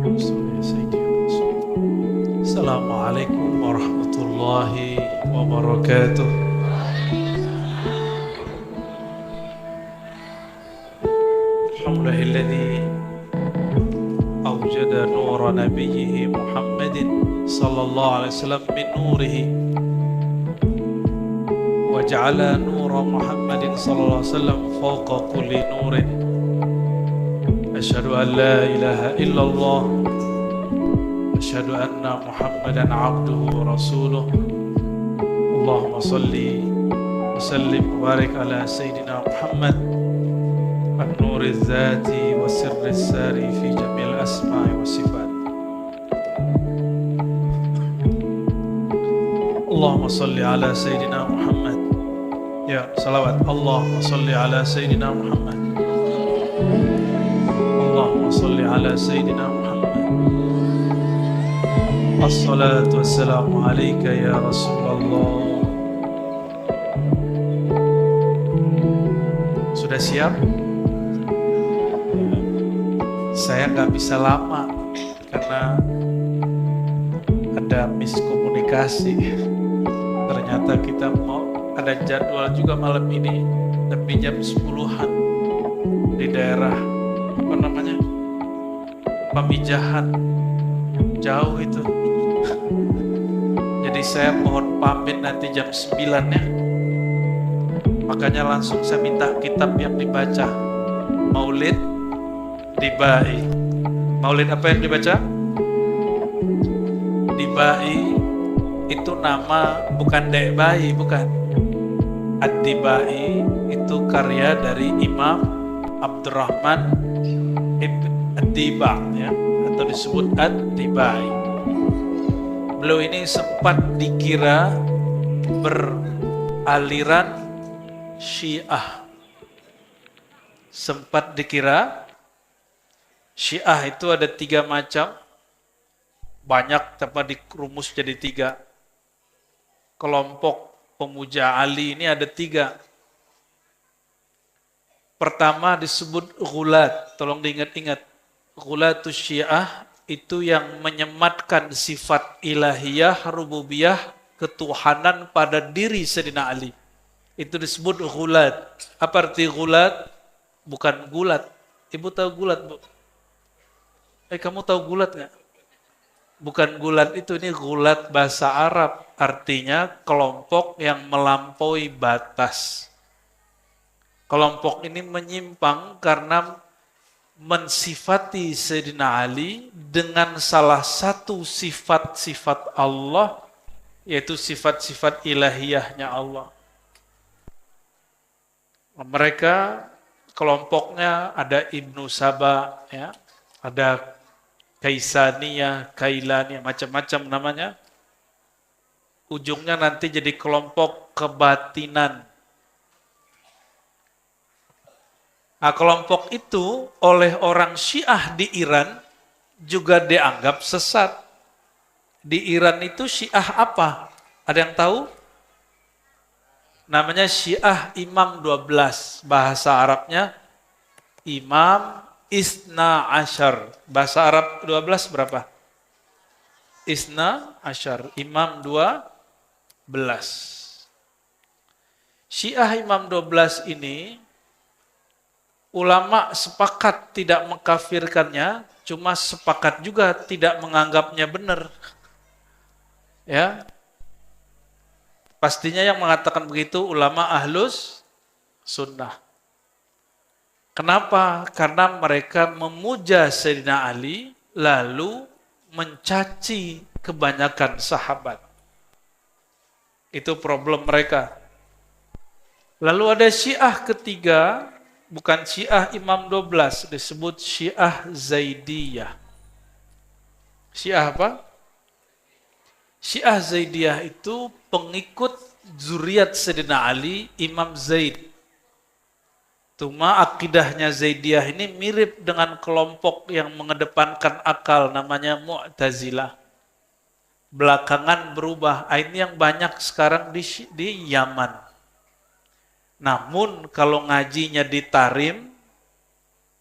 Assalamualaikum warahmatullahi wabarakatuh. Alhamdulillahilladzi awjada nura nabiyhi Muhammadin sallallahu alaihi wasallam min nurihi wa ja'ala nura Muhammadin sallallahu alaihi wasallam fawqa kulli nurin. Asyhadu an la ilaha illallah asyhadu anna Muhammadan abduhu wa rasuluh. Allahumma salli wa sallim wa barik ala Sayyidina Muhammad an-nuri dzati wa sirri sari fi jamil asma'i wa sifat. Allahumma salli ala Sayyidina Muhammad. Ya, salawat. Allahumma salli ala Sayyidina Muhammad. Allahumma salli ala Sayyidina Muhammad. Assalatu wassalamu alaika ya Rasulullah. Sudah siap? Saya nggak bisa lama karena ada miskomunikasi. Ternyata kita mau ada jadwal juga malam ini, tapi jam 10-an di daerah apa namanya? Pamijahan. Jauh itu. Jadi saya mohon pamit nanti jam 9 ya. Makanya langsung saya minta kitab yang dibaca. Maulid Dibai. Maulid apa yang dibaca? Dibai itu nama bukan Debai, bukan. Ad-Dibai itu karya dari Imam Abdurrahman Ibn Ad-Diba ya, atau disebut Ad-Dibai. Beliau ini sempat dikira beraliran Syiah. Sempat dikira Syiah itu ada 3 macam. Banyak tapi dirumus jadi 3. Kelompok pemuja Ali ini ada 3. Pertama disebut Ghulat. Tolong diingat-ingat. Ghulatus Syiah itu yang menyematkan sifat ilahiyah, rububiyah, ketuhanan pada diri Sayyidina Ali. Itu disebut ghulat. Apa arti ghulat? Bukan gulat. Ibu tahu gulat, Bu? Kamu tahu gulat nggak? Bukan gulat itu, ini ghulat bahasa Arab. Artinya kelompok yang melampaui batas. Kelompok ini menyimpang karena mensifati Sayyidina Ali dengan salah satu sifat-sifat Allah, yaitu sifat-sifat ilahiyahnya Allah. Mereka kelompoknya ada Ibnu Saba, ya, ada Kaisaniyah, Kailaniyah, macam-macam namanya. Ujungnya nanti jadi kelompok kebatinan. Nah, kelompok itu oleh orang Syiah di Iran juga dianggap sesat. Di Iran itu Syiah apa? Ada yang tahu? Namanya Syiah Imam 12. Bahasa Arabnya Imam Isna Ashar. Bahasa Arab 12 berapa? Isna Ashar. Imam 12. Syiah Imam 12 ini ulama sepakat tidak mengkafirkannya, cuma sepakat juga tidak menganggapnya benar. Ya. Pastinya yang mengatakan begitu ulama Ahlus Sunnah. Kenapa? Karena mereka memuja Sayyidina Ali lalu mencaci kebanyakan sahabat. Itu problem mereka. Lalu ada Syiah ketiga, bukan Syiah Imam 12, disebut Syiah Zaidiyah. Syiah apa? Syiah Zaidiyah itu pengikut zuriat Sayyidina Ali, Imam Zaid. Cuma akidahnya Zaidiyah ini mirip dengan kelompok yang mengedepankan akal, namanya Mu'tazilah. Belakangan berubah. Ini yang banyak sekarang di Yaman. Namun kalau ngajinya di Tarim,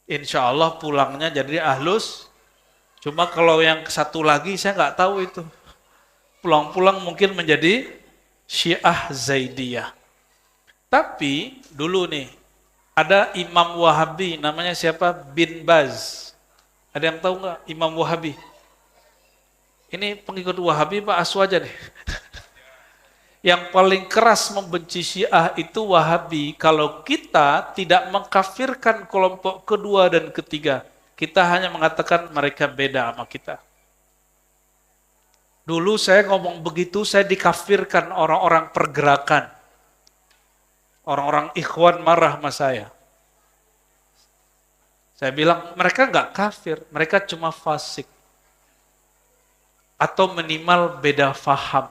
insya Allah pulangnya jadi Ahlus Cuma kalau yang satu lagi saya nggak tahu itu. Pulang-pulang mungkin menjadi Syiah Zaidiyah. Tapi dulu nih, ada Imam Wahabi, namanya siapa? Bin Baz. Ada yang tahu nggak Imam Wahabi? Ini pengikut Wahabi Pak Aswaja nih. Yang paling keras membenci Syiah itu Wahabi. Kalau kita tidak mengkafirkan kelompok kedua dan ketiga, kita hanya mengatakan mereka beda sama kita. Dulu saya ngomong begitu, saya dikafirkan orang-orang pergerakan. Orang-orang ikhwan marah sama saya. Saya bilang, mereka nggak kafir, mereka cuma fasik. Atau minimal beda faham.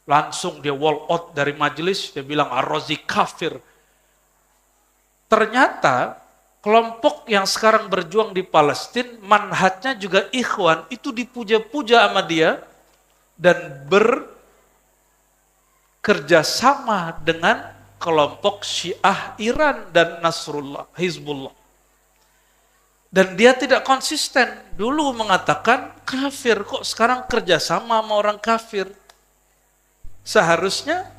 Langsung dia wall out dari majelis, dia bilang Ar-Razi kafir. Ternyata kelompok yang sekarang berjuang di Palestina, manhajnya juga ikhwan, itu dipuja-puja sama dia, dan bekerja sama dengan kelompok Syiah Iran dan Nasrullah, Hizbullah. Dan dia tidak konsisten. Dulu mengatakan kafir, kok sekarang kerjasama sama orang kafir. Seharusnya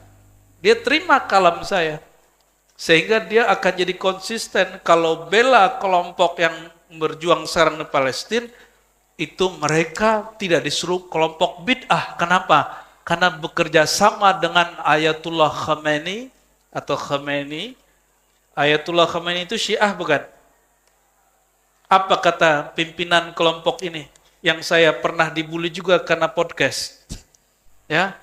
dia terima kalam saya. Sehingga dia akan jadi konsisten. Kalau bela kelompok yang berjuang sekarang di Palestina, itu mereka tidak disuruh kelompok bid'ah. Kenapa? Karena bekerja sama dengan Ayatullah Khamenei atau Khamenei. Ayatullah Khamenei itu Syiah bukan? Apa kata pimpinan kelompok ini? Yang saya pernah dibully juga karena podcast. Ya,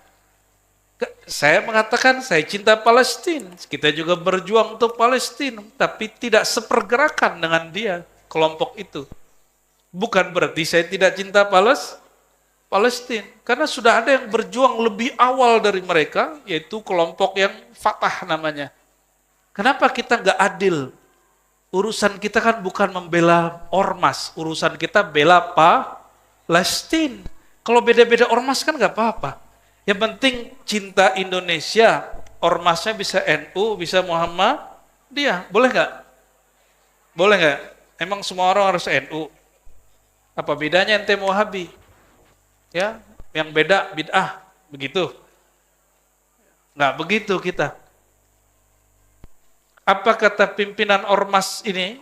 saya mengatakan saya cinta Palestina. Kita juga berjuang untuk Palestina, tapi tidak sepergerakan dengan dia, kelompok itu. Bukan berarti saya tidak cinta Palestina, karena sudah ada yang berjuang lebih awal dari mereka, yaitu kelompok yang Fatah namanya. Kenapa kita nggak adil? Urusan kita kan bukan membela ormas, urusan kita bela Palestina. Kalau beda-beda ormas kan nggak apa-apa. Yang penting cinta Indonesia, ormasnya bisa NU, bisa Muhammadiyah. Boleh nggak? Boleh nggak? Emang semua orang harus NU? Apa bedanya ente Wahabi? Ya, yang beda bid'ah, begitu? Nggak begitu kita. Apa kata pimpinan ormas ini?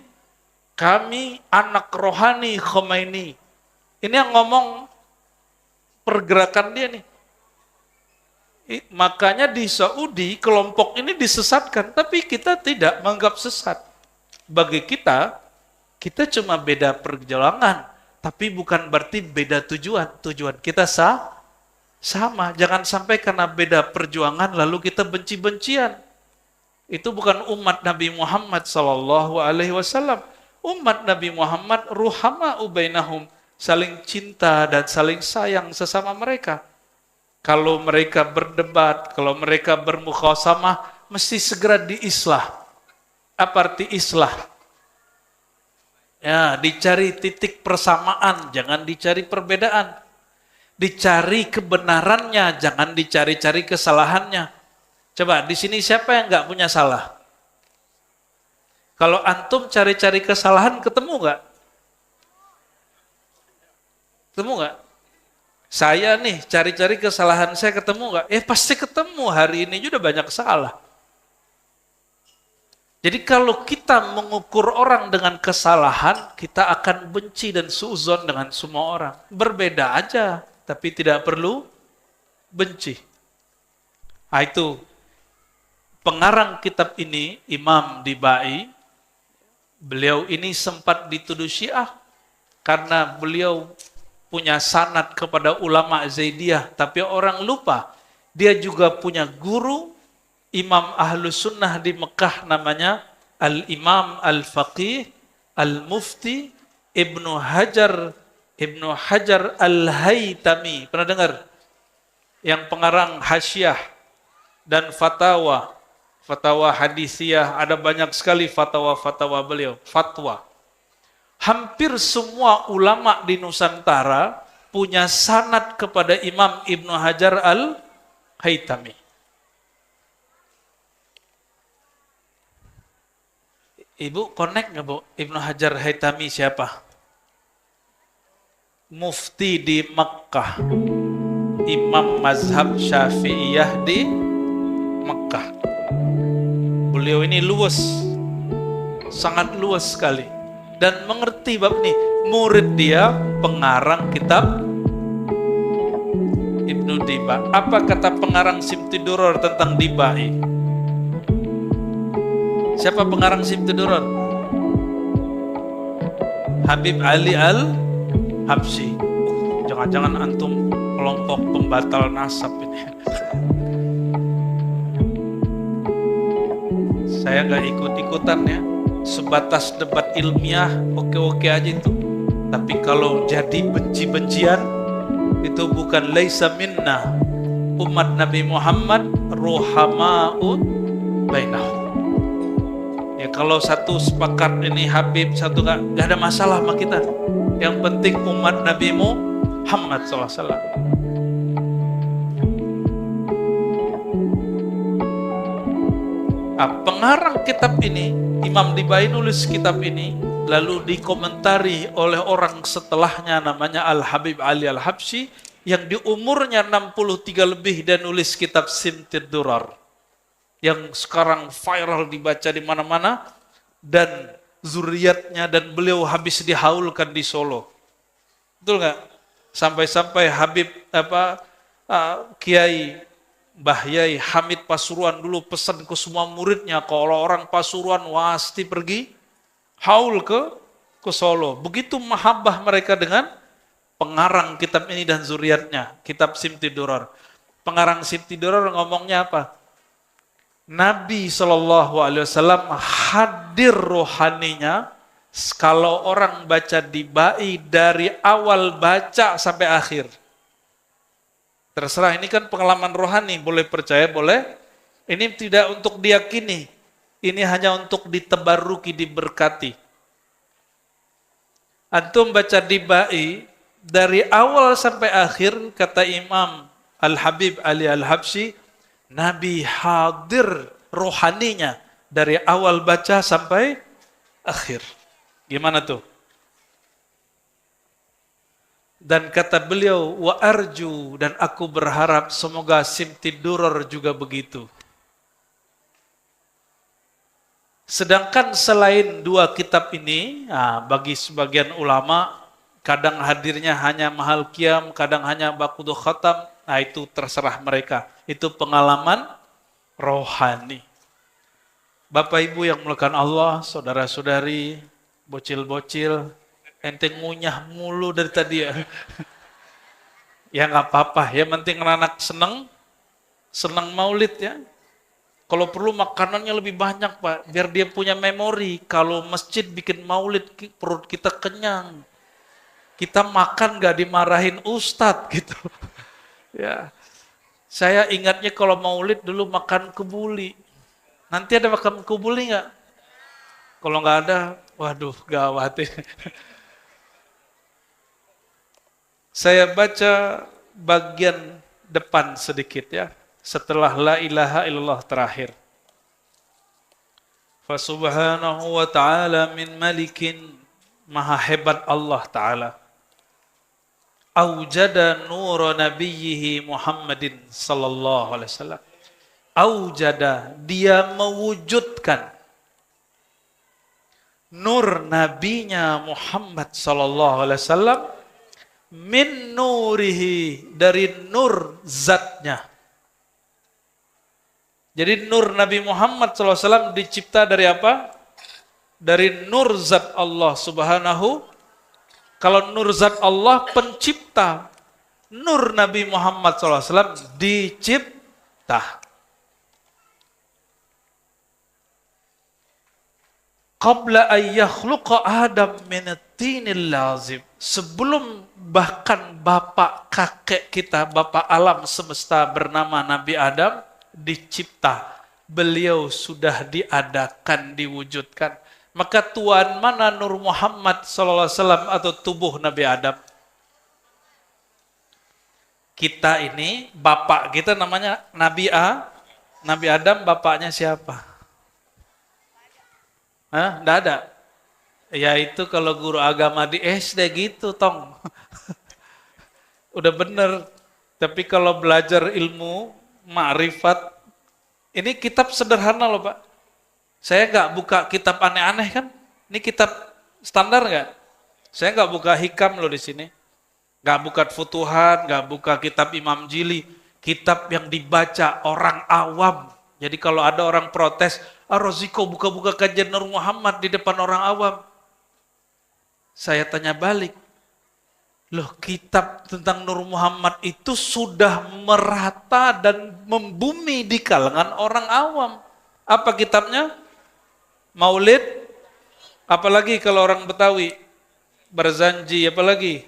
Kami anak rohani Khomeini. Ini yang ngomong pergerakan dia nih. Makanya di Saudi kelompok ini disesatkan, tapi kita tidak menganggap sesat. Bagi kita, kita cuma beda perjalanan, tapi bukan berarti beda tujuan. Tujuan kita sama. Jangan sampai karena beda perjuangan lalu kita benci-bencian. Itu bukan umat Nabi Muhammad SAW. Umat Nabi Muhammad ruhama ubainahum, saling cinta dan saling sayang sesama mereka. Kalau mereka berdebat, kalau mereka bermukhasamah, mesti segera diislah. Apa arti islah? Ya, dicari titik persamaan, jangan dicari perbedaan. Dicari kebenarannya, jangan dicari-cari kesalahannya. Coba, di sini siapa yang nggak punya salah? Kalau antum cari-cari kesalahan, ketemu nggak? Ketemu nggak? Saya nih, cari-cari kesalahan saya ketemu nggak? Pasti ketemu, hari ini juga banyak salah. Jadi kalau kita mengukur orang dengan kesalahan, kita akan benci dan suuzon dengan semua orang. Berbeda aja, tapi tidak perlu benci. Nah itu, pengarang kitab ini, Imam Dibai, beliau ini sempat dituduh Syiah karena beliau punya sanad kepada ulama Zaidiyah, tapi orang lupa dia juga punya guru Imam Ahlus Sunnah di Mekah namanya Al-Imam Al-Faqih Al-Mufti Ibnu Hajar Al-Haytami. Pernah dengar? Yang pengarang Hasyiah dan Fatwa hadisiyah, ada banyak sekali fatwa beliau, fatwa. Hampir semua ulama di Nusantara punya sanad kepada Imam Ibnu Hajar Al-Haytami. Ibu connect nggak Bu? Ibnu Hajar Haytami siapa? mufti di Mekkah, imam mazhab Syafi'iyah di Mekkah. Beliau ini luas, sangat luas sekali, dan mengerti bab ini. Murid dia pengarang kitab Ibnu Diba. Apa kata pengarang Simtiduror tentang Dibai? Siapa pengarang Simtiduror? Habib Ali Al-Habsyi. Jangan-jangan antum kelompok pembatal nasab ini. Saya nggak ikut-ikutan ya, sebatas debat ilmiah oke-oke aja itu. Tapi kalau jadi benci-bencian, itu bukan laisa minna. Umat Nabi Muhammad ruhama'un bainahum. Ya kalau satu sepakat ini Habib, satu nggak ada masalah sama kita. Yang penting umat Nabi Muhammad SAW. Pengarang kitab ini, Imam Dibai nulis kitab ini, lalu dikomentari oleh orang setelahnya namanya Al-Habib Ali Al-Habsyi yang di umurnya 63 lebih dan nulis kitab Simtid Durar yang sekarang viral dibaca di mana-mana, dan zuriatnya dan beliau habis dihaulkan di Solo. Betul nggak? Sampai-sampai Habib Kiai Mbah Yai Hamid Pasuruan dulu pesan ke semua muridnya, kalau orang Pasuruan pasti pergi haul ke Solo. Begitu mahabbah mereka dengan pengarang kitab ini dan zuriatnya, kitab Simtid Durar. Pengarang Simtid Durar ngomongnya apa? Nabi SAW hadir rohaninya kalau orang baca Dibai dari awal baca sampai akhir. Terserah, ini kan pengalaman rohani, boleh percaya, boleh. Ini tidak untuk diyakini, ini hanya untuk ditebaruki, diberkati. Antum baca Dibai dari awal sampai akhir, kata Imam Al-Habib Ali Al-Habsyi, Nabi hadir rohaninya dari awal baca sampai akhir. Gimana tuh? Dan kata beliau, wa arju, dan aku berharap semoga Simtid Durar juga begitu. Sedangkan selain dua kitab ini, bagi sebagian ulama, kadang hadirnya hanya mahal qiyam, kadang hanya bakudu khatam, itu terserah mereka. Itu pengalaman rohani. Bapak Ibu yang mulakan Allah, saudara-saudari, bocil-bocil, ente ngunyah mulu dari tadi ya. Ya nggak apa-apa, ya penting anak senang maulid ya. Kalau perlu makanannya lebih banyak Pak, biar dia punya memori. Kalau masjid bikin maulid, perut kita kenyang. Kita makan nggak dimarahin ustadz gitu. Ya, saya ingatnya kalau maulid dulu makan kebuli. Nanti ada makan kebuli nggak? Kalau nggak ada, waduh gawat ya. Saya baca bagian depan sedikit ya, setelah la ilaha illallah terakhir. Fasubhanahu wa ta'ala min malikin, maha hebat Allah Ta'ala. Aujada nur nabiyhi Muhammadin sallallahu alaihi wasallam. Aujada, dia mewujudkan nur nabinya Muhammad sallallahu alaihi wasallam min nurihi, dari nur zatnya. Jadi nur Nabi Muhammad SAW dicipta dari apa? Dari nur zat Allah subhanahu. Kalau nur zat Allah pencipta, nur Nabi Muhammad SAW dicipta. Qabla ayyakhluqa Adam min at-tinil lazim. Sebelum bahkan bapak kakek kita, bapak alam semesta bernama Nabi Adam dicipta, beliau sudah diadakan, diwujudkan. Maka tuan mana Nur Muhammad SAW atau tubuh Nabi Adam? Kita ini, bapak kita namanya Nabi Nabi Adam, bapaknya siapa? Nggak ada. Ya itu kalau guru agama di SD gitu, tong. Udah bener. Tapi kalau belajar ilmu, ma'rifat, ini kitab sederhana loh Pak. Saya nggak buka kitab aneh-aneh kan? Ini kitab standar nggak? Saya nggak buka hikam loh di sini. Nggak buka Futuhat, nggak buka kitab Imam Jili. Kitab yang dibaca orang awam. Jadi kalau ada orang protes, Roziko buka-buka kajian Nur Muhammad di depan orang awam. Saya tanya balik. Loh, kitab tentang Nur Muhammad itu sudah merata dan membumi di kalangan orang awam. Apa kitabnya? Maulid, apalagi kalau orang Betawi, Barzanji, apalagi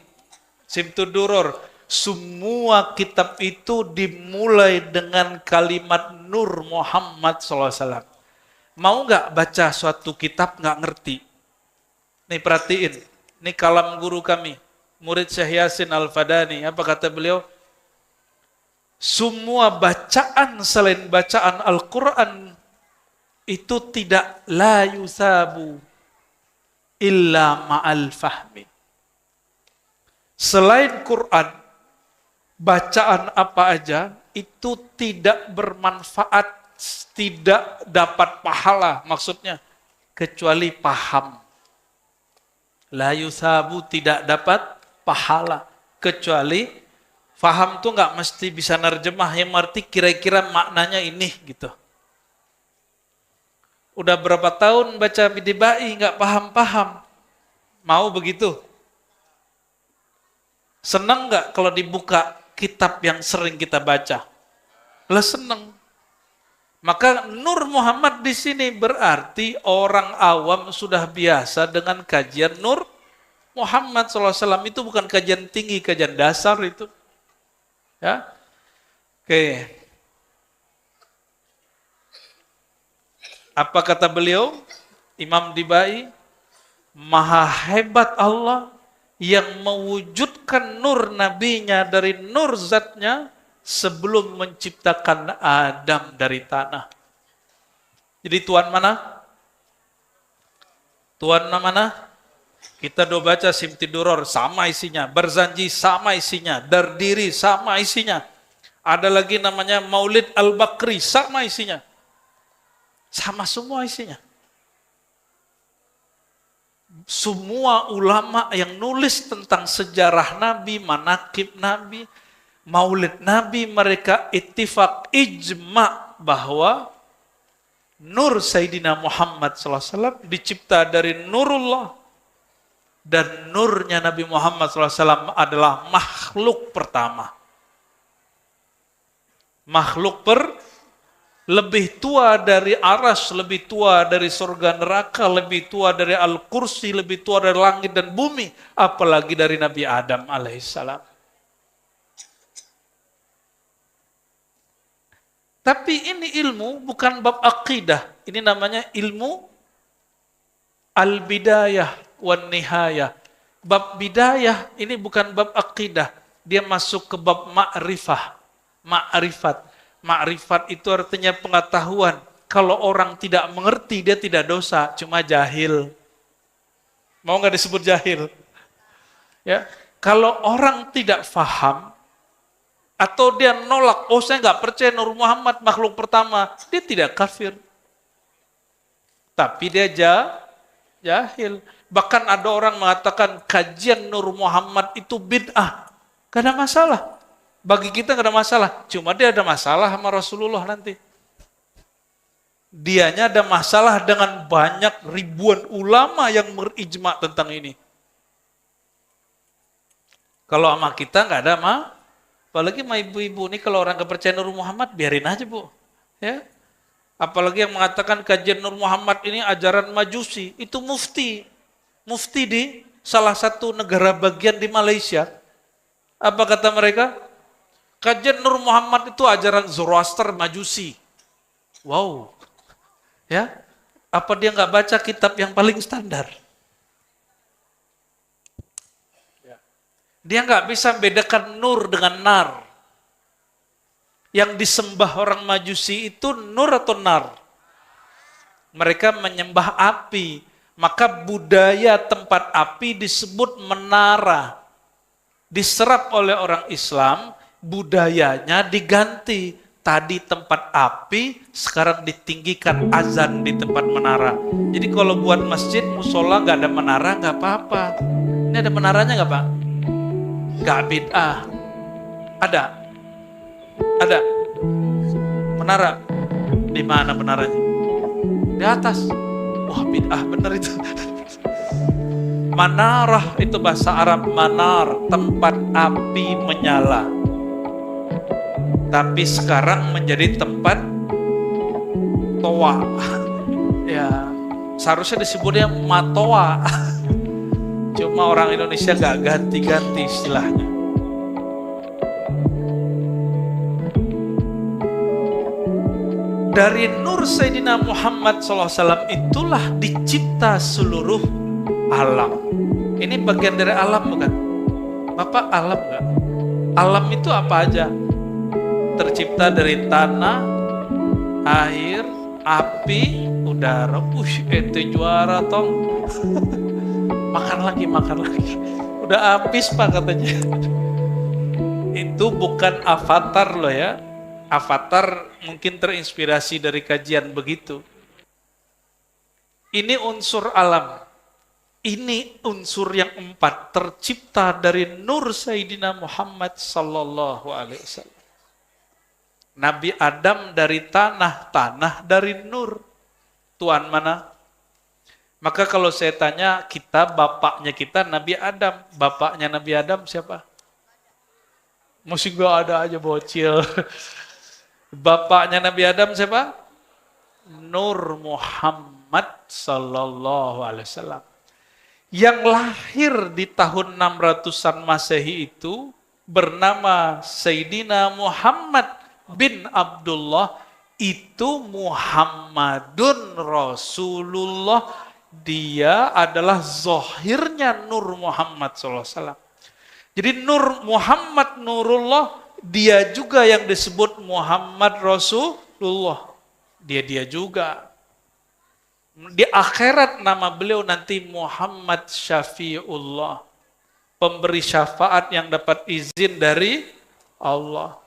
Simtuduror. Semua kitab itu dimulai dengan kalimat Nur Muhammad SAW. Mau nggak baca suatu kitab nggak ngerti? Nih perhatiin, ini kalam guru kami, murid Syekh Yasin Al-Fadani. Apa kata beliau? Semua bacaan selain bacaan Al-Quran itu tidak la yusabu illa ma'al fahmi. Selain Quran, bacaan apa aja itu tidak bermanfaat, tidak dapat pahala, maksudnya kecuali paham. La yusabu, tidak dapat pahala kecuali paham. Tuh nggak mesti bisa nerjemah, yang arti kira-kira maknanya ini gitu. Udah berapa tahun baca Bidibai nggak paham-paham, mau begitu? Senang nggak kalau dibuka kitab yang sering kita baca? Lah senang. Maka Nur Muhammad di sini berarti orang awam sudah biasa dengan kajian Nur Muhammad SAW. Itu bukan kajian tinggi, kajian dasar itu. Ya, oke. Apa kata beliau? Imam Dibai, maha hebat Allah yang mewujudkan nur nabinya dari nur zatnya sebelum menciptakan Adam dari tanah. Jadi Tuhan mana? Tuhan mana? Kita udah baca Simtiduror, sama isinya. Barzanji, sama isinya. Dardiri, sama isinya. Ada lagi namanya Maulid Al-Bakri, sama isinya. Sama semua isinya. Semua ulama yang nulis tentang sejarah Nabi, manakib Nabi, Maulid Nabi, mereka ittifaq ijma bahwa nur Sayyidina Muhammad SAW dicipta dari nurullah, dan nurnya Nabi Muhammad SAW adalah makhluk pertama. Makhluk lebih tua dari aras, lebih tua dari surga neraka, lebih tua dari Al-Kursi, lebih tua dari langit dan bumi, apalagi dari Nabi Adam alaihissalam. Tapi ini ilmu bukan bab akidah, ini namanya ilmu al-bidayah wan nihayah. Bab bidayah ini bukan bab akidah, dia masuk ke bab ma'rifah. Ma'rifat. Ma'rifat itu artinya pengetahuan. Kalau orang tidak mengerti, dia tidak dosa, cuma jahil. Mau nggak disebut jahil? Ya, kalau orang tidak faham atau dia nolak, oh saya nggak percaya Nur Muhammad makhluk pertama, dia tidak kafir. Tapi dia jahil. Bahkan ada orang mengatakan kajian Nur Muhammad itu bid'ah. Gak ada masalah. Bagi kita gak ada masalah. Cuma dia ada masalah sama Rasulullah nanti. Dianya ada masalah dengan banyak ribuan ulama yang berijma tentang ini. Kalau sama kita gak ada apalagi sama ibu-ibu ini, kalau orang kepercayaan Nur Muhammad biarin aja Bu. Ya. Apalagi yang mengatakan kajian Nur Muhammad ini ajaran Majusi, itu mufti di salah satu negara bagian di Malaysia. Apa kata mereka? Kajian Nur Muhammad itu ajaran Zoroaster Majusi. Wow. Ya. Apa dia nggak baca kitab yang paling standar? Dia nggak bisa bedakan nur dengan nar. Yang disembah orang Majusi itu nur atau nar? Mereka menyembah api. Maka budaya tempat api disebut menara. diserap oleh orang Islam, budayanya diganti. Tadi tempat api, sekarang ditinggikan azan di tempat menara. Jadi kalau buat masjid, musola nggak ada menara, nggak apa-apa. Ini ada menaranya nggak Pak? Nggak bid'ah. Ada menara. Di mana menaranya? Di atas. Wah, bid'ah bener itu. Manarah itu bahasa Arab, manar, tempat api menyala. Tapi sekarang menjadi tempat toa. Ya, seharusnya disebutnya matoa. Cuma orang Indonesia gak ganti-ganti istilahnya. Dari nur Sayyidina Muhammad SAW itulah dicipta seluruh alam. Ini bagian dari alam bukan? Bapak alam gak? Alam itu apa aja? Tercipta dari tanah, air, api, udara. Ente juara tong. Makan lagi. Udah habis Pak katanya. Itu bukan avatar loh ya. Avatar mungkin terinspirasi dari kajian begitu. Ini unsur alam. Ini unsur yang 4 tercipta dari nur Sayyidina Muhammad sallallahu alaihi wasallam. Nabi Adam dari tanah, tanah dari nur. Tuan mana? Maka kalau saya tanya, bapaknya kita Nabi Adam. Bapaknya Nabi Adam siapa? Masih gak ada aja bocil. Bapaknya Nabi Adam siapa? Nur Muhammad sallallahu alaihi wasallam. Yang lahir di tahun 600-an Masehi itu bernama Sayyidina Muhammad bin Abdullah, itu Muhammadun Rasulullah. Dia adalah zahirnya Nur Muhammad SAW. Jadi Nur Muhammad Nurullah, dia juga yang disebut Muhammad Rasulullah. Dia juga. Di akhirat nama beliau nanti Muhammad Syafi'ullah. Pemberi syafaat yang dapat izin dari Allah.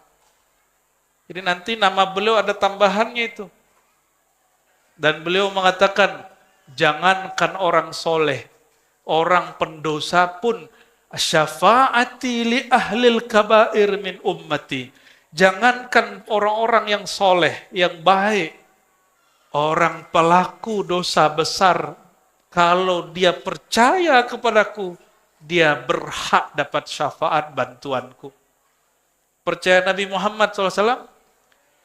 Jadi nanti nama beliau ada tambahannya itu. Dan beliau mengatakan, jangankan orang soleh, orang pendosa pun, syafaati li ahlil kabair min ummati. Jangankan orang-orang yang soleh, yang baik, orang pelaku dosa besar, kalau dia percaya kepadaku, dia berhak dapat syafaat bantuanku. Percaya Nabi Muhammad SAW?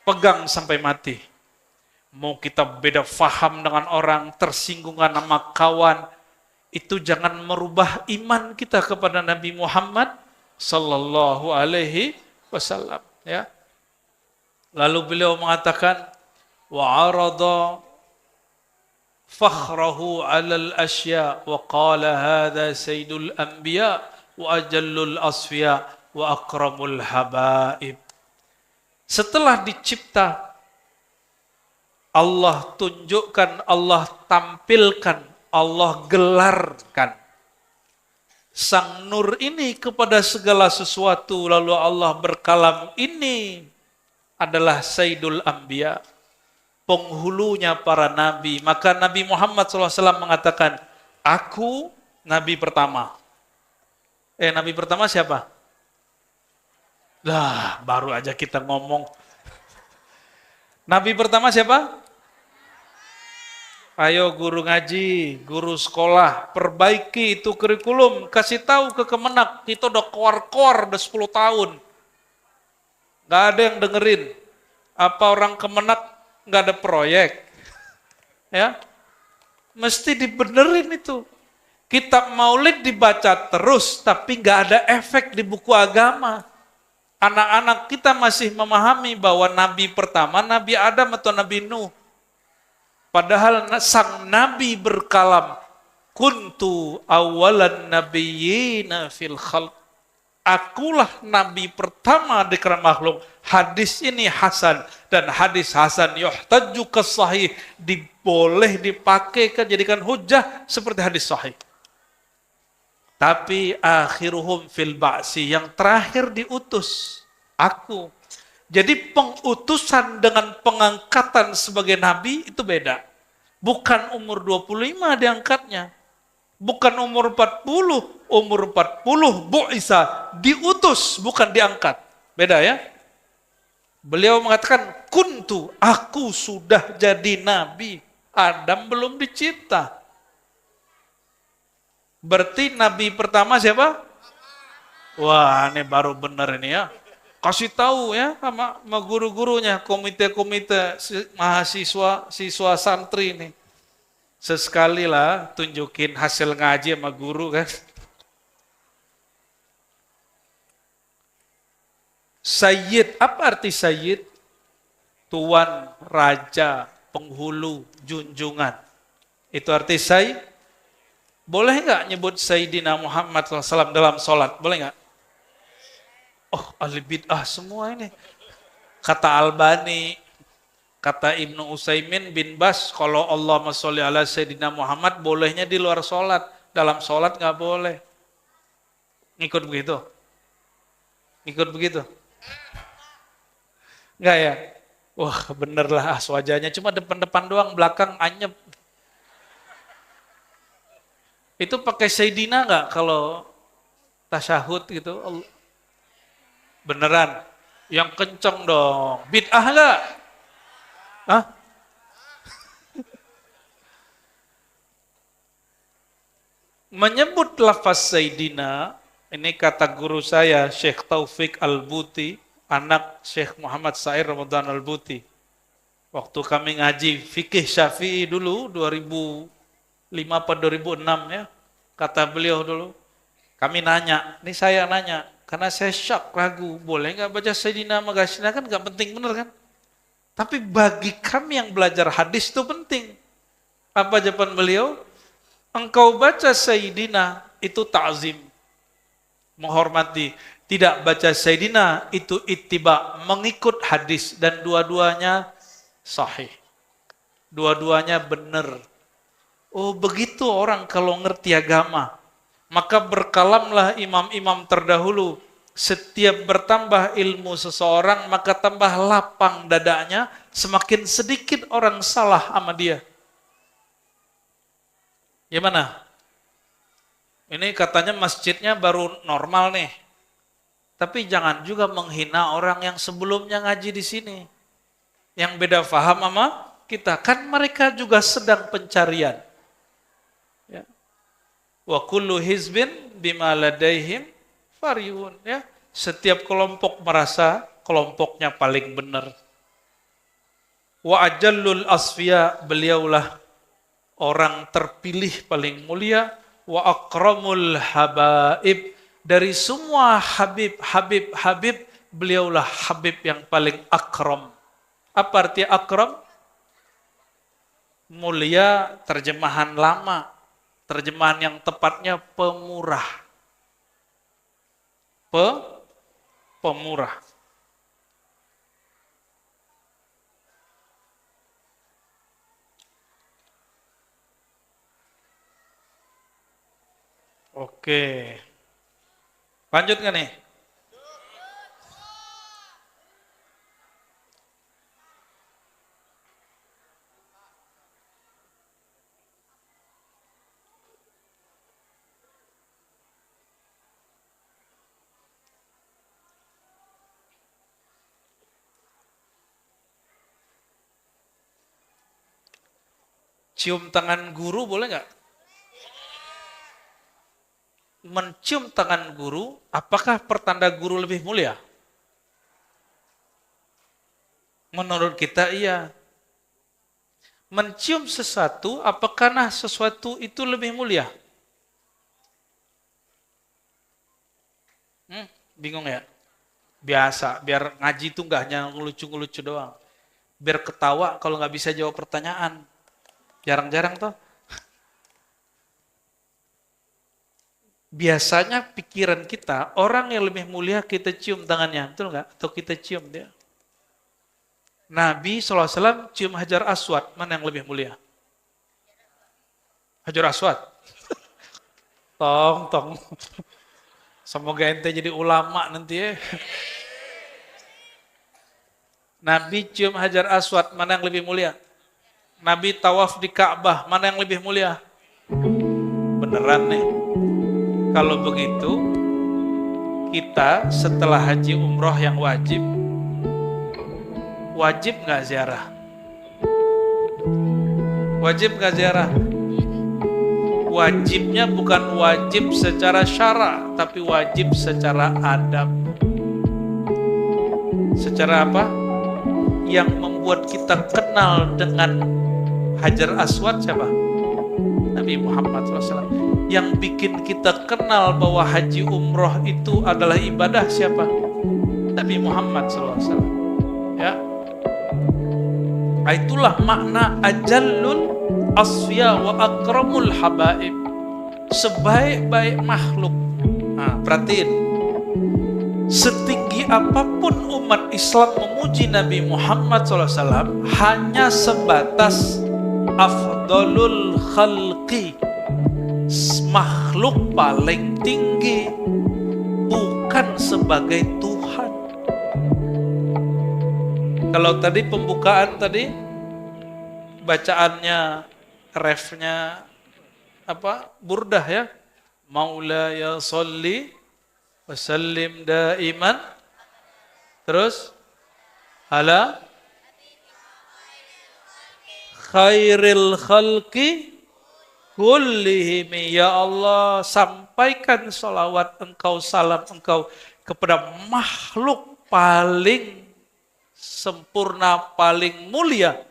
Pegang sampai mati. Mau kita beda faham dengan orang, tersinggungan sama kawan, itu jangan merubah iman kita kepada Nabi Muhammad sallallahu alaihi wasallam, ya. Lalu beliau mengatakan, wa arada fakhrahu 'alal asya wa qala hadza sayyidul anbiya wa ajallul asfiya wa akramul habaib. Setelah dicipta, Allah tunjukkan, Allah tampilkan, Allah gelarkan sang nur ini kepada segala sesuatu. Lalu Allah berkalam, ini adalah Sayyidul Anbiya, penghulunya para nabi. Maka Nabi Muhammad SAW mengatakan, aku nabi pertama. Nabi pertama siapa? Lah, baru aja kita ngomong. Nabi pertama siapa? Ayo guru ngaji, guru sekolah, perbaiki itu kurikulum, kasih tahu ke Kemenak, itu udah keluar-keluar udah 10 tahun. Gak ada yang dengerin. Apa orang Kemenak gak ada proyek? Ya, mesti dibenerin itu. Kitab maulid dibaca terus, tapi gak ada efek di buku agama. Anak-anak kita masih memahami bahwa Nabi pertama Nabi Adam atau Nabi Nuh. Padahal sang Nabi berkalam, kuntu awalan nabiyyina fil khalq. Akulah Nabi pertama di kalangan makhluk. Hadis ini hasan, dan hadis hasan yuhtaju ke sahih, boleh dipakai jadikan hujah seperti hadis sahih. Tapi akhiruhum fil ba'si, yang terakhir diutus, aku. Jadi pengutusan dengan pengangkatan sebagai nabi itu beda. Bukan umur 25 diangkatnya. Bukan umur 40, umur 40 bu'isa, diutus, bukan diangkat. Beda ya? Beliau mengatakan, kuntu, aku sudah jadi nabi. Adam belum dicipta. Berarti nabi pertama siapa? Wah, ini baru benar ini ya. Kasih tahu ya sama guru-gurunya, komite-komite mahasiswa, siswa santri ini. Sesekali lah tunjukin hasil ngaji sama guru kan. Sayyid, apa arti sayyid? Tuan, raja, penghulu, junjungan. Itu arti sayyid. Boleh nggak nyebut Sayyidina Muhammad SAW dalam sholat? Boleh nggak? Oh, ahli bid'ah semua ini. Kata Albani, kata Ibnu Utsaimin bin Bas, kalau Allahumma sholli ala Sayyidina Muhammad, bolehnya di luar sholat. Dalam sholat nggak boleh. Ngikut begitu? Ngikut begitu? Enggak ya? Wah bener lah wajahnya, cuma depan-depan doang, belakang anyep. Itu pakai Sayyidina enggak kalau tasyahud gitu? Beneran? Yang kenceng dong. Bid'ah enggak? Hah? Menyebut lafaz Sayyidina, ini kata guru saya, Syekh Taufik Al-Buti, anak Syekh Muhammad Sair Ramadan Al-Buti. Waktu kami ngaji fikih Syafi'i dulu 2005 atau 2006 ya. Kata beliau dulu, kami nanya, ini saya nanya karena saya syok ragu, boleh nggak baca Sayyidina Magasina, kan nggak penting bener kan? Tapi bagi kami yang belajar hadis itu penting. Apa jawaban beliau? Engkau baca Sayyidina itu ta'zim, menghormati. Tidak baca Sayyidina itu ittiba, mengikut hadis, dan dua-duanya sahih. Dua-duanya benar. Oh begitu orang kalau ngerti agama. Maka berkalamlah imam-imam terdahulu. Setiap bertambah ilmu seseorang, maka tambah lapang dadanya, semakin sedikit orang salah sama dia. Gimana? Ini katanya masjidnya baru normal nih. Tapi jangan juga menghina orang yang sebelumnya ngaji di sini. Yang beda faham sama kita. Kan mereka juga sedang pencarian. Ya. Wa kullu hizbin bima ladaihim farihun. Ya. Setiap kelompok merasa kelompoknya paling benar. Wa ajallul asfiya, beliaulah orang terpilih paling mulia. Wa akramul habaib, dari semua Habib, beliaulah Habib yang paling akram. Apa arti akram? Mulia, terjemahan lama. Terjemahan yang tepatnya pemurah. Pemurah. Oke. Lanjut nggak nih? Cium tangan guru boleh nggak? Mencium tangan guru, apakah pertanda guru lebih mulia? Menurut kita iya. Mencium sesuatu, apakah sesuatu itu lebih mulia? Bingung ya? Biasa, biar ngaji itu nggak hanya ngelucu-ngelucu doang. Biar ketawa kalau nggak bisa jawab pertanyaan. Jarang-jarang toh. Biasanya pikiran kita, orang yang lebih mulia kita cium tangannya, betul nggak? Atau kita cium dia. Nabi SAW cium Hajar Aswad, mana yang lebih mulia? Hajar Aswad. Tong. Semoga ente jadi ulama nanti ya. Nabi cium Hajar Aswad, mana yang lebih mulia? Nabi tawaf di Ka'bah, mana yang lebih mulia? Beneran nih. Kalau begitu, kita setelah haji umroh yang wajib nggak ziarah? Wajib nggak ziarah? Wajibnya bukan wajib secara syara, tapi wajib secara adab. Secara apa? Yang membuat kita kenal dengan Hajar Aswad siapa? Nabi Muhammad SAW. Yang bikin kita kenal bahwa haji umroh itu adalah ibadah siapa? Nabi Muhammad SAW. Ya. Itulah makna ajallul asfiya wa akramul habaib. Sebaik-baik makhluk. Nah, perhatiin. Setinggi apapun umat Islam memuji Nabi Muhammad SAW, hanya sebatas afdalul khalqi, makhluk paling tinggi, bukan sebagai Tuhan. Kalau tadi pembukaan tadi, bacaannya, refnya, burdah ya. Maulaya sholli wasallim daiman. Terus ala khairil khalqi kullihim. Ya Allah, sampaikan salawat engkau, salam engkau kepada makhluk paling sempurna, paling mulia.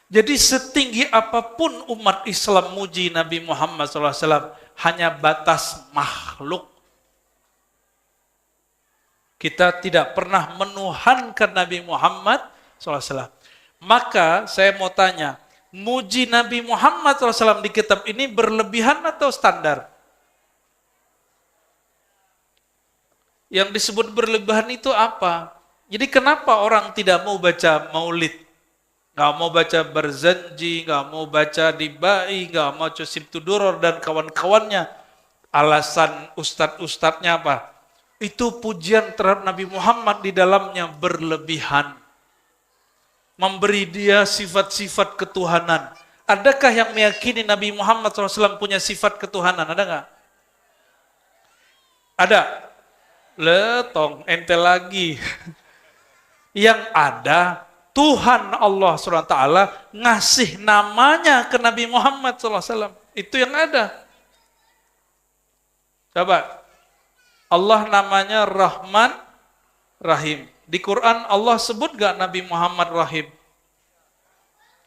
Jadi setinggi apapun umat Islam muji Nabi Muhammad SAW, hanya batas makhluk. Kita tidak pernah menuhankan Nabi Muhammad SAW. Maka saya mau tanya, muji Nabi Muhammad SAW di kitab ini berlebihan atau standar? Yang disebut berlebihan itu apa? Jadi kenapa orang tidak mau baca maulid? Nggak mau baca Barzanji, nggak mau baca Dibai, nggak mau Cusibtu Duror dan kawan-kawannya. Alasan ustadz-ustadznya apa? Itu pujian terhadap Nabi Muhammad di dalamnya berlebihan. Memberi dia sifat-sifat ketuhanan. Adakah yang meyakini Nabi Muhammad SAW punya sifat ketuhanan? Ada nggak? Ada. Letong, ente lagi. Yang ada, Tuhan Allah SWT ngasih namanya ke Nabi Muhammad SAW. Itu yang ada. Coba. Allah namanya Rahman, Rahim. Di Quran Allah sebut gak Nabi Muhammad Rahim?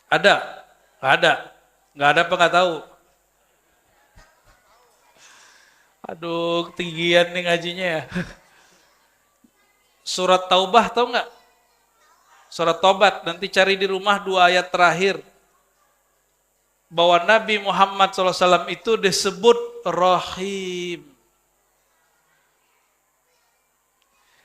Ada? Gak ada? Gak ada apa gak tahu? Aduh, ketinggian nih ngajinya ya. Surat Taubah tahu gak? Surat Tobat, nanti cari di rumah 2 ayat terakhir. Bahwa Nabi Muhammad SAW itu disebut Rahim.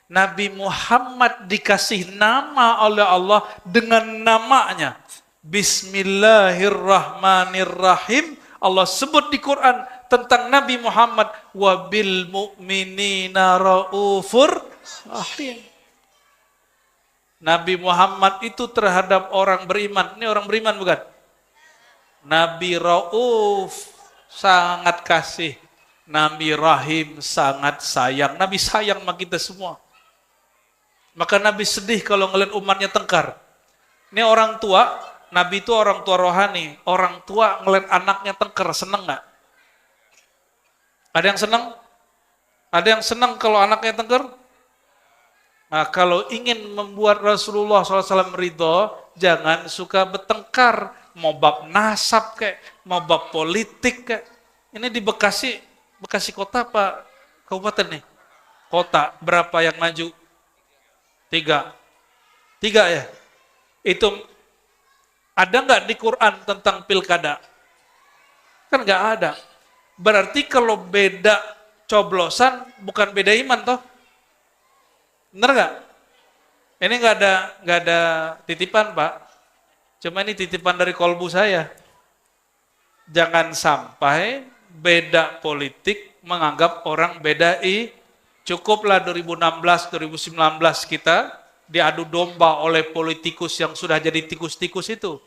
Nabi Muhammad dikasih nama oleh Allah dengan namanya. Bismillahirrahmanirrahim. Allah sebut di Quran tentang Nabi Muhammad. Wabil mu'minina ra'ufur rahim. Nabi Muhammad itu terhadap orang beriman. Ini orang beriman bukan? Nabi Rauf, sangat kasih. Nabi Rahim, sangat sayang. Nabi sayang sama kita semua. Maka Nabi sedih kalau ngeliat umatnya tengkar. Ini orang tua, Nabi itu orang tua rohani. Orang tua ngeliat anaknya tengkar, seneng gak? Ada yang seneng? Ada yang seneng kalau anaknya tengkar? Nah, kalau ingin membuat Rasulullah SAW ridho, jangan suka bertengkar. Mau bab nasab kayak, mau bab politik kayak. Ini di Bekasi kota apa kabupaten nih? Kota, berapa yang maju? 3 ya? Itu ada nggak di Quran tentang pilkada? Kan nggak ada. Berarti kalau beda coblosan, bukan beda iman toh? Bener nggak? Ini nggak ada titipan Pak. Cuma ini titipan dari kolbu saya. Jangan sampai beda politik, menganggap orang beda cukuplah 2016, 2019 kita diadu domba oleh politikus yang sudah jadi tikus-tikus itu.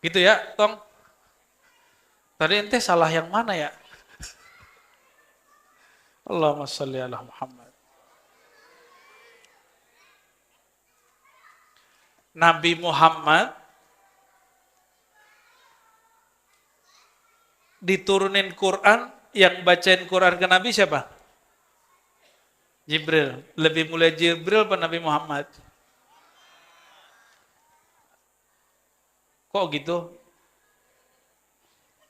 Gitu ya, Tong. Tadi ente salah yang mana ya? Allahumma sholli ala Muhammad. Nabi Muhammad diturunin Quran, yang bacain Quran ke Nabi siapa? Jibril. Lebih mulia Jibril apa Nabi Muhammad? Kok gitu?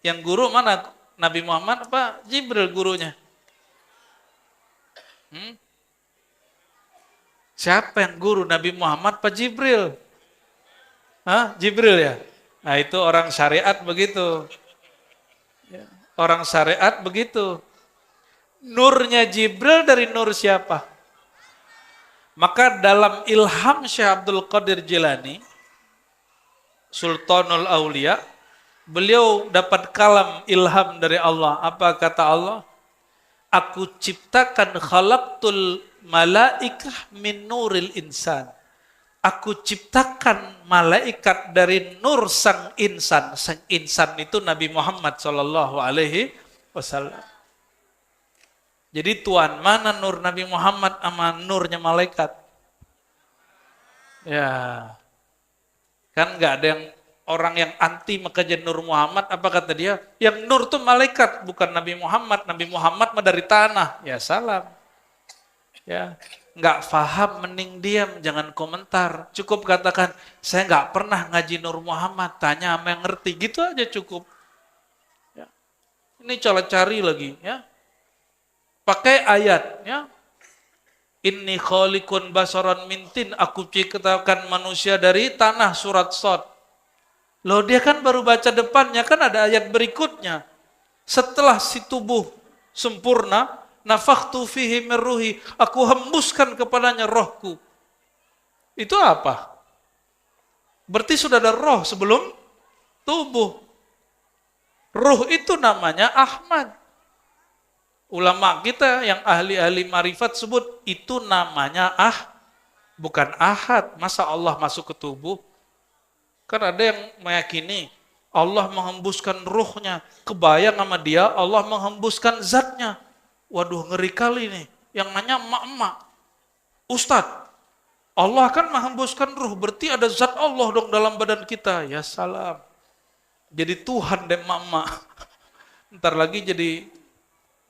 Yang guru mana? Nabi Muhammad apa Jibril gurunya? Siapa yang guru? Nabi Muhammad apa Jibril? Hah? Jibril ya? Nah itu orang syariat begitu. Orang syariat begitu. Nurnya Jibril dari nur siapa? Maka dalam ilham Syekh Abdul Qadir Jilani, Sultanul Aulia, beliau dapat kalam ilham dari Allah. Apa kata Allah? Aku ciptakan khalaqtul malaikah min nuril insan. Aku ciptakan malaikat dari nur sang insan. Sang insan itu Nabi Muhammad sallallahu alaihi wasallam. Jadi tuan, mana nur Nabi Muhammad sama nurnya malaikat? Ya. Kan enggak ada yang orang yang anti makajian Nur Muhammad, apa kata dia? Yang nur itu malaikat, bukan Nabi Muhammad. Nabi Muhammad mah dari tanah. Ya salam. Ya, enggak paham mending diam, jangan komentar. Cukup katakan, saya enggak pernah ngaji Nur Muhammad, tanya sama yang ngerti. Gitu aja cukup. Ya. Ini cari lagi, ya. Pakai ayat, ya. Inni khaliqun basaran mintin, aku ciptakan manusia dari tanah, surat Shad. Loh dia kan baru baca depannya, kan ada ayat berikutnya. Setelah si tubuh sempurna, nafakhtu fihi min ruhi, aku hembuskan kepadanya rohku. Itu apa? Berarti sudah ada roh sebelum tubuh. Ruh itu namanya Ahmad. Ulama kita yang ahli-ahli marifat sebut itu namanya bukan ahad. Masa Allah masuk ke tubuh? Kan ada yang meyakini Allah menghembuskan ruhnya. Kebayang sama dia Allah menghembuskan zatnya. Waduh ngeri kali nih. Yang nanya emak-emak. Ustadz, Allah kan menghembuskan ruh. Berarti ada zat Allah dong dalam badan kita. Ya salam. Jadi Tuhan deh emak-emak. Ntar lagi jadi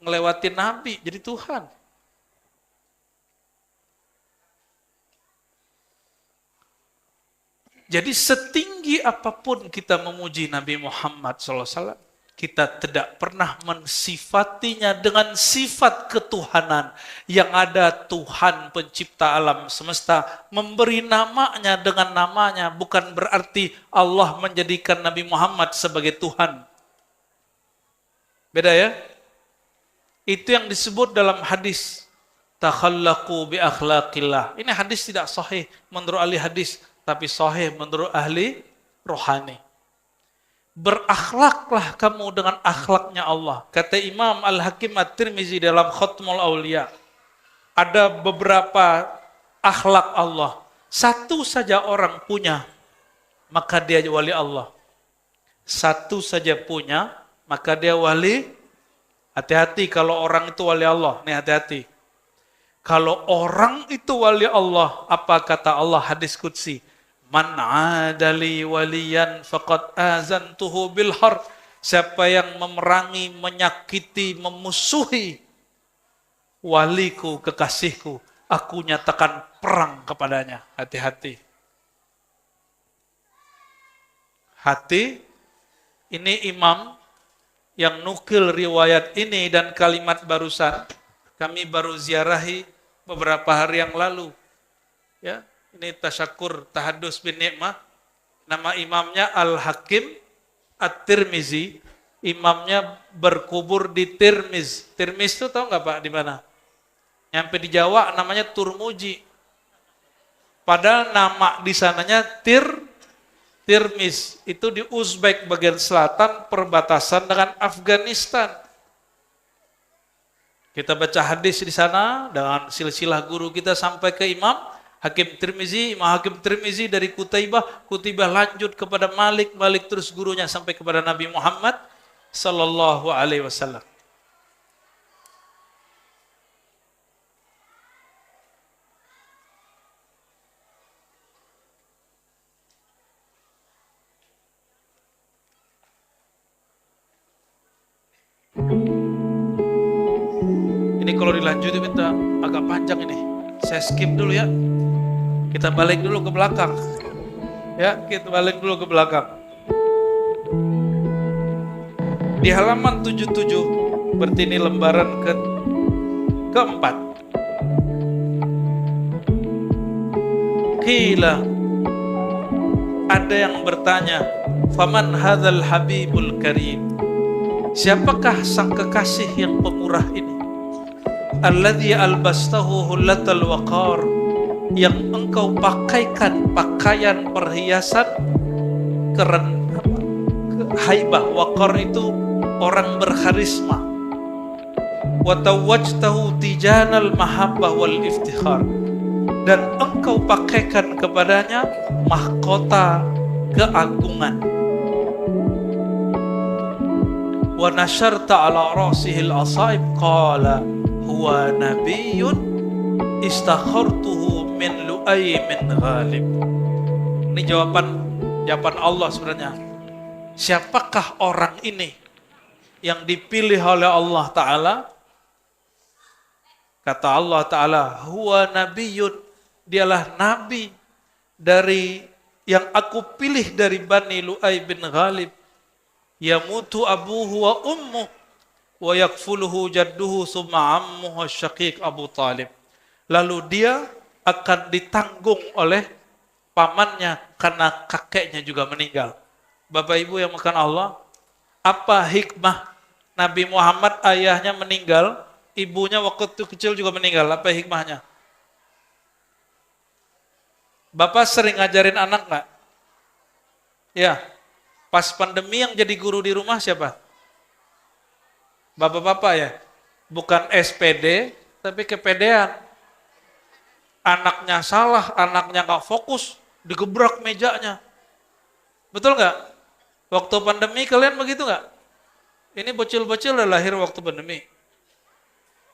ngelewatin Nabi, jadi Tuhan. Jadi setinggi apapun kita memuji Nabi Muhammad SAW, kita tidak pernah mensifatinya dengan sifat ketuhanan. Yang ada Tuhan pencipta alam semesta, memberi namanya dengan namanya, bukan berarti Allah menjadikan Nabi Muhammad sebagai Tuhan. Beda ya? Itu yang disebut dalam hadis takhallaqu bi akhlaqillah. Ini hadis tidak sahih menurut ahli hadis, tapi sahih menurut ahli rohani. Berakhlaklah kamu dengan akhlaknya Allah. Kata Imam Al-Hakim At-Tirmizi dalam Khatmul Aulia, ada beberapa akhlak Allah. Satu saja orang punya, maka dia wali Allah. Satu saja punya, maka dia wali. Hati-hati kalau orang itu wali Allah. Nih hati-hati. Kalau orang itu wali Allah, apa kata Allah hadis qudsi? Man adali waliyan faqad azantuhu bil harb. Siapa yang memerangi, menyakiti, memusuhi waliku, kekasihku, aku nyatakan perang kepadanya. Hati-hati. Hati, ini imam yang nukil riwayat ini dan kalimat barusan, kami baru ziarahi beberapa hari yang lalu. Ya, ini tasyakur tahadus bin ni'mah. Nama imamnya Al-Hakim At-Tirmizi. Imamnya berkubur di Tirmiz. Tirmiz itu tahu nggak Pak di mana? Nyampe di Jawa namanya Turmuji. Padahal nama di sananya Tirmiz. Itu di Uzbek bagian selatan perbatasan dengan Afghanistan. Kita baca hadis di sana dengan silsilah guru kita sampai ke Imam Hakim Tirmizi, Imam Hakim Tirmizi dari Qutaibah, Qutaibah lanjut kepada Malik, Malik terus gurunya sampai kepada Nabi Muhammad sallallahu alaihi wasallam. Ini kalau dilanjutin minta agak panjang ini. Saya skip dulu ya. Kita balik dulu ke belakang. Ya, kita balik dulu ke belakang. Di halaman 77, berarti ini lembaran keempat. Qila, ada yang bertanya, faman hadzal habibul karim? Siapakah sang kekasih yang pemurah ini? Alladzi albastahu hullatal waqar, yang engkau pakaikan pakaian perhiasan keren haibah. Waqar itu orang berkarisma. Wa tawajtahu tijanal mahabbah wal iftikhar, dan engkau pakaikan kepadanya mahkota keagungan. Wa nasharta ala rasihil asaib qala huwa nabiyyun istakhartuhu min Lu'ay min Ghalib. Ini jawaban Allah sebenarnya. Siapakah orang ini yang dipilih oleh Allah Ta'ala? Kata Allah Ta'ala, huwa nabiyyun, dialah nabi dari yang aku pilih dari Bani Lu'ay bin Ghalib. Yamutu abuhu wa ummuh wa yakfuluhu jadduhu summa ammuhu syaqiq Abu Talib. Lalu dia akan ditanggung oleh pamannya karena kakeknya juga meninggal. Bapak Ibu yang makan Allah, apa hikmah Nabi Muhammad ayahnya meninggal, ibunya waktu itu kecil juga meninggal? Apa hikmahnya? Bapak sering ngajarin anak nggak? Ya, pas pandemi yang jadi guru di rumah siapa? Bapak-bapak ya, bukan SPD, tapi kepedean. Anaknya salah, anaknya nggak fokus, digebrak mejanya. Betul nggak? Waktu pandemi kalian begitu nggak? Ini bocil-bocil udah lahir waktu pandemi.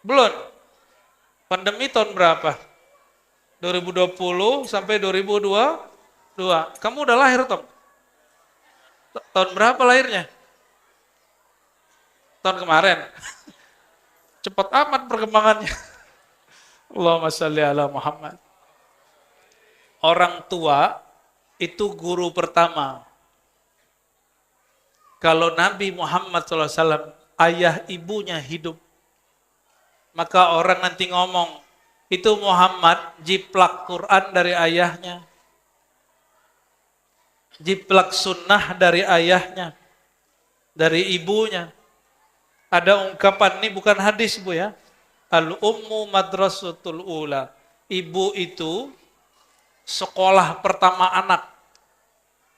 Belum. Pandemi tahun berapa? 2020 sampai 2022. Kamu udah lahir, Tom? Tahun berapa lahirnya? Tahun kemarin. Cepat amat perkembangannya. Allahumma shalli ala Muhammad. Orang tua itu guru pertama. Kalau Nabi Muhammad SAW, ayah ibunya hidup, maka orang nanti ngomong, itu Muhammad jiplak Quran dari ayahnya, jiplak sunnah dari ayahnya, dari ibunya. Ada ungkapan, ini bukan hadis Bu ya, al-ummu madrasatul ula, ibu itu sekolah pertama anak.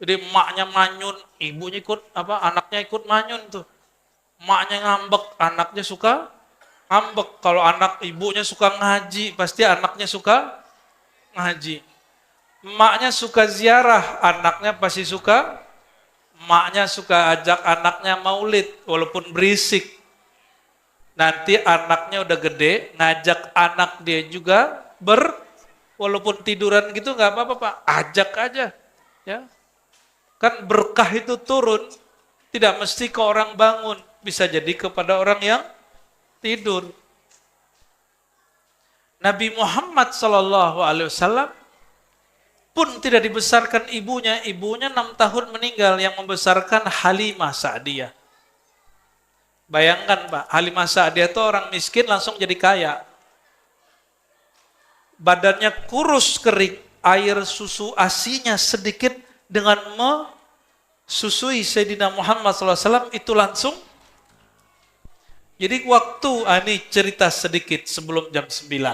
Jadi emaknya manyun, ibunya ikut anaknya ikut manyun tuh. Emaknya ngambek, anaknya suka ngambek. Kalau anak ibunya suka ngaji, pasti anaknya suka ngaji. Emaknya suka ziarah, anaknya pasti suka. Emaknya suka ajak anaknya maulid, walaupun berisik. Nanti anaknya udah gede, ngajak anak dia juga walaupun tiduran gitu nggak apa-apa Pak, ajak aja, ya. Kan berkah itu turun, tidak mesti ke orang bangun, bisa jadi kepada orang yang tidur. Nabi Muhammad SAW pun tidak dibesarkan ibunya 6 tahun meninggal, yang membesarkan Halimah Sa'diyah. Bayangkan Pak, Halimah Sa'diyah itu orang miskin langsung jadi kaya. Badannya kurus kering, air susu asinya sedikit, dengan mesusui Sayyidina Muhammad SAW itu langsung. Jadi waktu, ini cerita sedikit sebelum jam 9.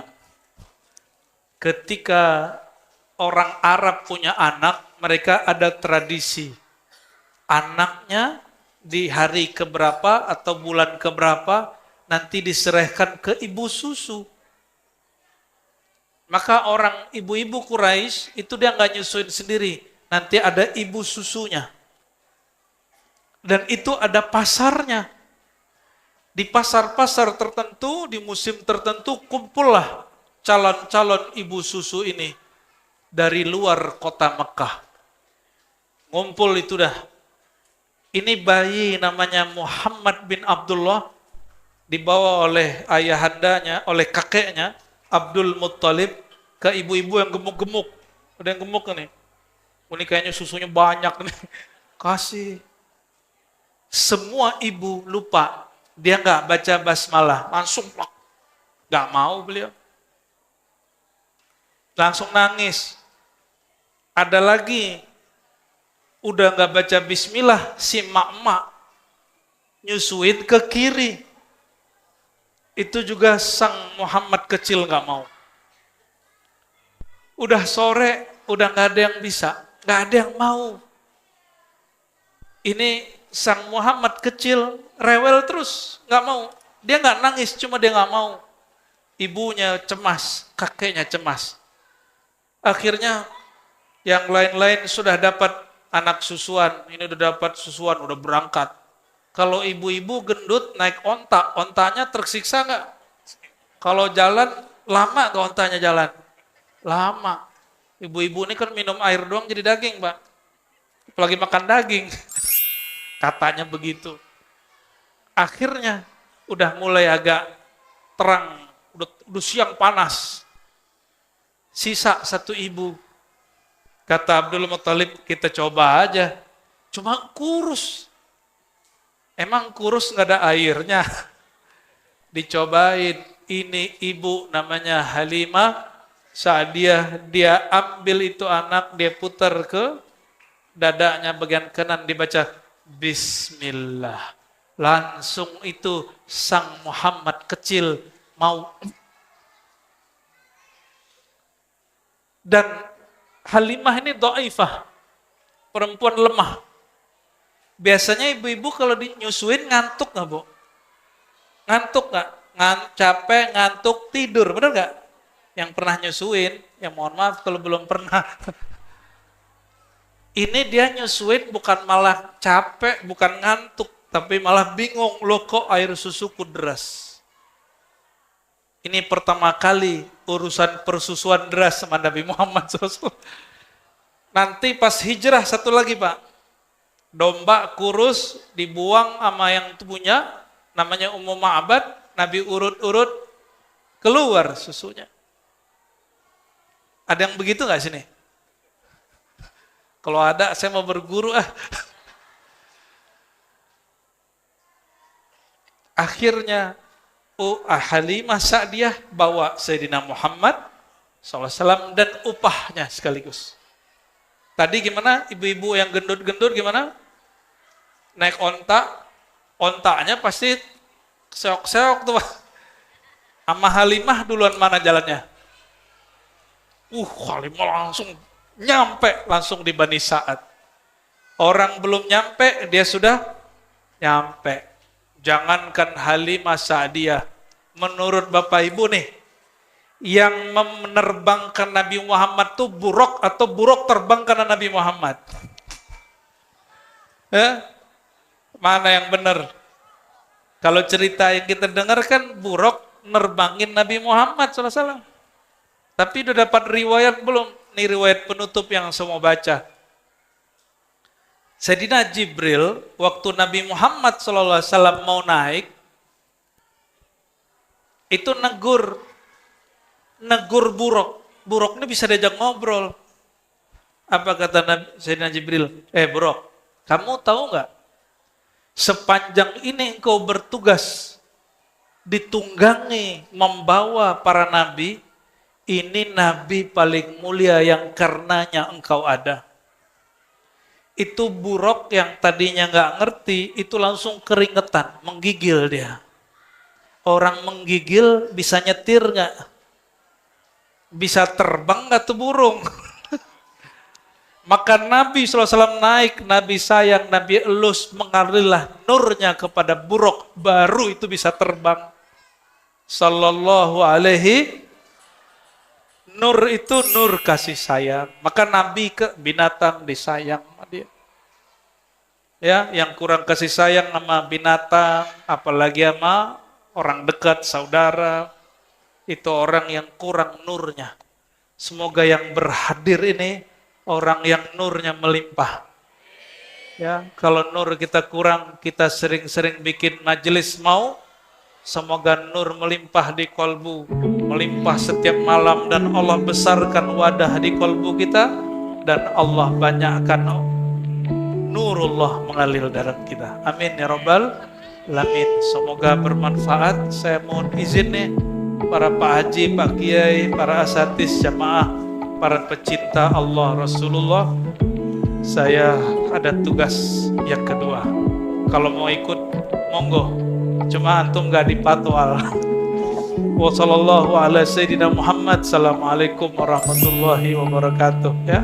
Ketika orang Arab punya anak, mereka ada tradisi. Anaknya di hari keberapa atau bulan keberapa nanti diserahkan ke ibu susu. Maka orang ibu-ibu Quraisy itu dia nggak nyusuin sendiri, nanti ada ibu susunya. Dan itu ada pasarnya. Di pasar-pasar tertentu, di musim tertentu, kumpullah calon-calon ibu susu ini dari luar kota Mekah. Ngumpul itu dah. Ini bayi namanya Muhammad bin Abdullah, dibawa oleh ayahandanya, oleh kakeknya, Abdul Muttalib, ke ibu-ibu yang gemuk-gemuk. Ada yang gemuk nih. Ini kayaknya susunya banyak nih. Kasih. Semua ibu lupa. Dia nggak baca basmalah. Langsung plak. Nggak mau beliau. Langsung nangis. Ada lagi. Udah nggak baca bismillah. Si mak-mak nyusuin ke kiri. Itu juga sang Muhammad kecil nggak mau. Udah sore, udah nggak ada yang bisa, nggak ada yang mau. Ini sang Muhammad kecil rewel terus, nggak mau. Dia nggak nangis, cuma dia nggak mau. Ibunya cemas, kakeknya cemas. Akhirnya yang lain-lain sudah dapat anak susuan, ini udah dapat susuan, udah berangkat. Kalau ibu-ibu gendut naik onta, ontanya tersiksa nggak? Kalau jalan, lama nggak ontanya jalan? Lama. Ibu-ibu ini kan minum air doang jadi daging, Pak. Apalagi makan daging. Katanya begitu. Akhirnya, udah mulai agak terang, udah siang panas. Sisa satu ibu. Kata Abdul Muttalib, kita coba aja. Cuma kurus. Emang kurus nggak ada airnya? Dicobain, ini ibu namanya Halimah Sa'diyah, dia ambil itu anak, dia putar ke dadanya bagian kanan, dibaca Bismillah. Langsung itu sang Muhammad kecil mau. Dan Halimah ini dhaifah, perempuan lemah. Biasanya ibu-ibu kalau dinyusuin ngantuk nggak, Bu? Ngantuk nggak? Capek, ngantuk, tidur, benar nggak? Yang pernah nyusuin, ya mohon maaf kalau belum pernah. Ini dia nyusuin bukan malah capek, bukan ngantuk, tapi malah bingung, loh kok air susuku deras. Ini pertama kali urusan persusuan deras sama Nabi Muhammad SAW. Nanti pas hijrah satu lagi, Pak. Domba kurus dibuang sama yang punya, namanya Ummu Ma'bad, Nabi urut-urut keluar susunya. Ada yang begitu nggak sini? Kalau ada, saya mau berguru ah. Akhirnya, Halimah Sa'diyah bawa Sayyidina Muhammad SAW dan upahnya sekaligus. Tadi gimana? Ibu-ibu yang gendut-gendut gimana? Naik onta, ontanya pasti seok-seok tuh. Sama Halimah duluan mana jalannya? Halimah langsung nyampe, langsung di Bani Sa'ad. Orang belum nyampe, dia sudah nyampe. Jangankan Halimah Sa'diyah, menurut Bapak Ibu nih, yang menerbangkan Nabi Muhammad tuh buruk atau buruk terbang karena Nabi Muhammad? Mana yang benar? Kalau cerita yang kita dengar kan buruk nerbangin Nabi Muhammad SAW. Tapi udah dapat riwayat belum? Ini riwayat penutup yang semua baca. Sayyidina Jibril, waktu Nabi Muhammad SAW mau naik, itu negur buruk. Buruk ini bisa diajak ngobrol. Apa kata Sayyidina Jibril? Buruk, kamu tahu nggak? Sepanjang ini engkau bertugas ditunggangi membawa para nabi, ini nabi paling mulia yang karenanya engkau ada. Itu buruk yang tadinya nggak ngerti, itu langsung keringetan, menggigil dia. Orang menggigil bisa nyetir nggak? Bisa terbang nggak tuh burung? Maka Nabi SAW naik, Nabi sayang, Nabi elus, mengalirlah nurnya kepada buruk, baru itu bisa terbang. Sallallahu alaihi. Nur itu nur kasih sayang. Maka Nabi ke binatang disayang sama dia. Ya, yang kurang kasih sayang sama binatang, apalagi sama orang dekat, saudara, itu orang yang kurang nurnya. Semoga yang berhadir ini orang yang nurnya melimpah. Ya, kalau nur kita kurang, kita sering-sering bikin majelis mau, semoga nur melimpah di kolbu, melimpah setiap malam, dan Allah besarkan wadah di kolbu kita, dan Allah banyakkan nurullah mengalir dalam kita. Amin ya rabbal alamin. Semoga bermanfaat. Saya mohon izin nih, para Pak Haji, Pak Kiai, para asatis jamaah, para pecinta Allah Rasulullah, saya ada tugas yang kedua. Kalau mau ikut, monggo. Cuma antum gak dipatwal. Wassalamualaikum warahmatullahi wabarakatuh. Ya.